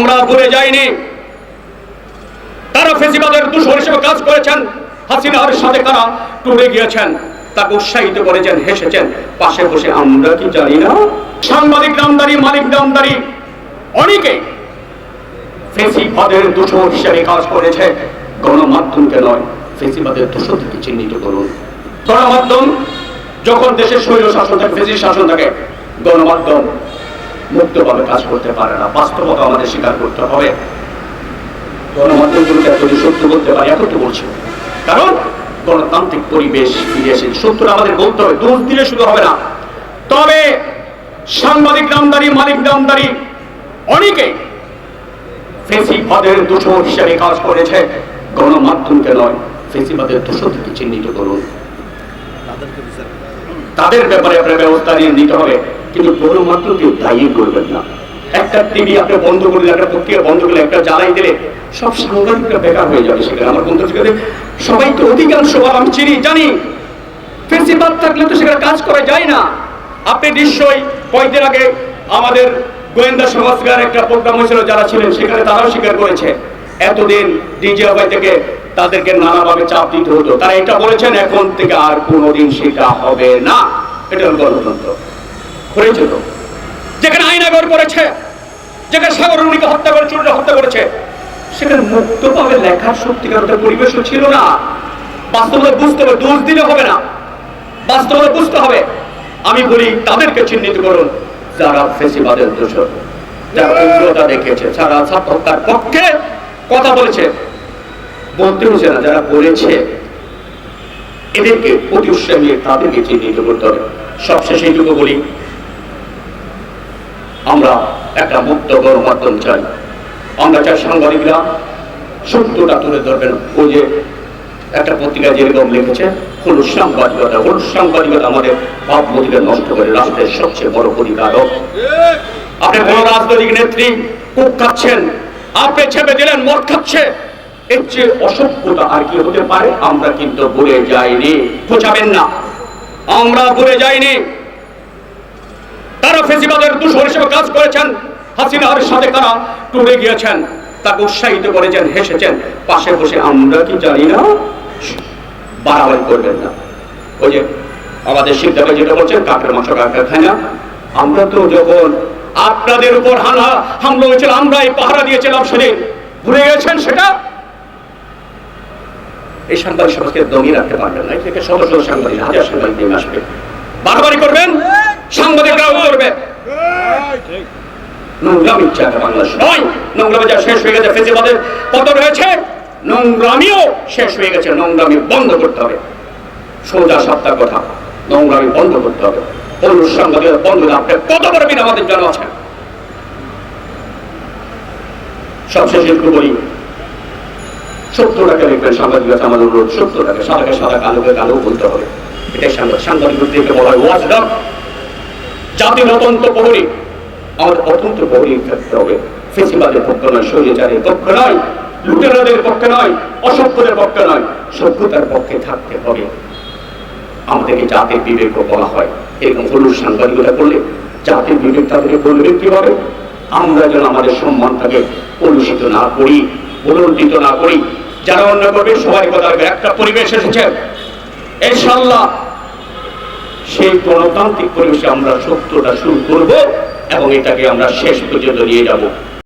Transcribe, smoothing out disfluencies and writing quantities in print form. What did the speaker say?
আমরা ভুলে যাইনি তারা ফেসিবাদের দূষর হিসেবে কাজ করেছেন। হাসিনার সাথে তারা টুরে গিয়েছেন, তাকে উৎসাহিত করেছেন, হেসেছেন, পাশে বসে আমরা কি জানি না? সাংবাদিক নামদারি, মালিক নামদারি অনেকে ফেসিবাদের দূষর হিসেবে কাজ করেছে। গণমাধ্যমকে নয়, ফেসিবাদের দূষরকে চিহ্নিত করুন। গণমাধ্যম যখন দেশের স্বৈর শাসন থাকে, ফেসিস্ট শাসন থাকে, গণমাধ্যম মুক্তভাবে কাজ করতে পারে না। বাস্তবতা আমাদের স্বীকার করতে হবে। গণমাধ্যমগুলোকে এত সত্য বলতে পারি, একটু বলছি, কারণ গণতান্ত্রিক পরিবেশ ফিরে এসে সত্যটা আমাদের বলতে হবে, দোষ দিলে শুধু হবে না। তবে সাংবাদিক নামদারি, মালিক নামদারি অনেকে ফেসিবাদের দূষর হিসেবে কাজ করেছে। গণমাধ্যমকে নয়, ফেসিবাদের দূষরকে চিহ্নিত করুন। তাদের ব্যাপারে আপনার ব্যবস্থা নিতে হবে, কিন্তু গণমাধ্যমকে দায়ী করবেন না। একটা টিভি আপনি বন্ধ করলে, একটা পত্রিকা বন্ধ করলে, একটা জ্বালাই দিলে সব সাংবাদিকরা বেকার হয়ে যাবে। সেখানে আমার বন্ধু সবাই তো অধিকাংশ আমি চিনি, জানি ফেসিবাদ থাকলে তো সেখানে কাজ করা যায় না। আপনি নিশ্চয়ই কয়েকদিন আগে আমাদের গোয়েন্দা সংস্কার একটা প্রোগ্রাম হয়েছিল, যারা ছিলেন সেখানে তারাও স্বীকার করেছে এতদিন ডিজিএফআই থেকে তাদেরকে নানাভাবে চাপ দিতে হতো। তারা এটা বলেছেন এখন থেকে আর কোনোদিন সেটা হবে না। এটা গণতন্ত্র করেছে তো, যেখানে আইনাগর করেছে, যেখানে সাগররুনিকে হত্যা করে, চুরিকে হত্যা করেছে, সেখানে মুক্তভাবে লেখার সত্যিকার পরিবেশও ছিল না। বাস্তবতা বুঝতে হবে, দোষ দিলে হবে না, বাস্তবতা বুঝতে হবে। আমি বলি তাদেরকে চিহ্নিত করুন যারা ফেসিবাদের দোষর, যারা উগ্রতা দেখিয়েছে, যারা হত্যার পক্ষে কথা বলেছে, বলতে হচ্ছে না, যারা বলেছে, এদেরকে অতি উৎসাহ নিয়ে তাদেরকে চিহ্নিত করতে হবে। সবশেষে এইটুকু বলি, আমরা একটা মুক্ত গণমাধ্যম চাই। আমরা চাই সাংবাদিকরা সত্যটা তুলে ধরবেন। ওই যে একটা পত্রিকা যেরকম লিখেছে, হলুদ সাংবাদিকতা, হলুদ সাংবাদিকতা আমাদের ভাবমূর্তিকে নষ্ট করে, রাষ্ট্রের সবচেয়ে বড় ক্ষতিকারক। আপনি কোন রাজনৈতিক নেত্রী কুক খাচ্ছেন, আপনি ছেপে দিলেন মদ খাচ্ছে, এর চেয়ে অসভ্যতা আর কি হতে পারে? আমরা কিন্তু ভুলে যাইনি, বোঝাবেন না, আমরা ভুলে যাইনি তারা ফেসিবাদের দূষর হিসেবে কাজ করেছেন। হাসিনার সাথে তারা টুরে গিয়েছেন, তাকে উৎসাহিত করেছেন, হেসেছেন, পাশে বসে আমরা কি জানি না? বাড়াবাড়ি করবেন না। ওই যে আমাদের শিক্ষাকে যেটা বলছেন, কাকের মাংস কাকে খায় না। আমরা তো যখন আপনাদের উপর হামলা হয়েছিল, আমরাই পাহারা দিয়েছিলাম, সেদিন ভুলে গেছেন সেটা? এই সাংবাদিক সমাজকে দমিয়ে রাখতে পারবেন না। এখানে শত শত সাংবাদিক, হাজার সাংবাদিক নিয়ে আসবে, বাড়াবাড়ি করবেন, সাংবাদিকরাও করবে। নোংরামি জায়গা বাংলাদেশ নয়। নোংরামি যা শেষ হয়ে গেছে, ফেসিবাদের পতন হয়েছে, নোংরামিও শেষ হয়ে গেছে। নোংরামি বন্ধ করতে হবে, সোজা সপ্তাহ কথা, নোংরামি বন্ধ করতে হবে। পুরুষ সাংবাদিকতা বন্ধ করে আপনি কত বড় বিন আমাদের জানা আছে। সবশেষে একটু বলি, সত্যটাকে লিখবেন সাংবাদিকতা, আমাদের অনুরোধ, সত্যটাকে, সাদাকে সাদা, কালোকে কালো বলতে হবে। এটাই সাংবাদিকদেরকে বলা হয় ওয়াচডগ, জাতির অত্যন্ত প্রহরী। আমাদের অত্যন্ত প্রহরী থাকতে হবে। ফেসিবাদের পক্ষে নয়, স্বৈরাচারের পক্ষে নয়, লুটেরাদের পক্ষে নয়, অসভ্যদের পক্ষে নয়, সভ্যতার পক্ষে থাকতে হবে। আমাদেরকে জাতির বিবেক বলা হয়। এরকম হলুদ সাংবাদিকতা করলে জাতির বিবেক তাদেরকে বলবে কিভাবে? আমরা যেন আমাদের সম্মানটাকে কলুষিত না করি, বলন্তিত না করি। যারা অন্য করবে সবাই কথা হবে। একটা পরিবেশ এসেছে, ইনশাআল্লাহ সেই গণতান্ত্রিক পরিবেশে আমরা সত্যটা শুরু করব এবং এটাকে আমরা শেষ পর্যন্ত নিয়ে যাব।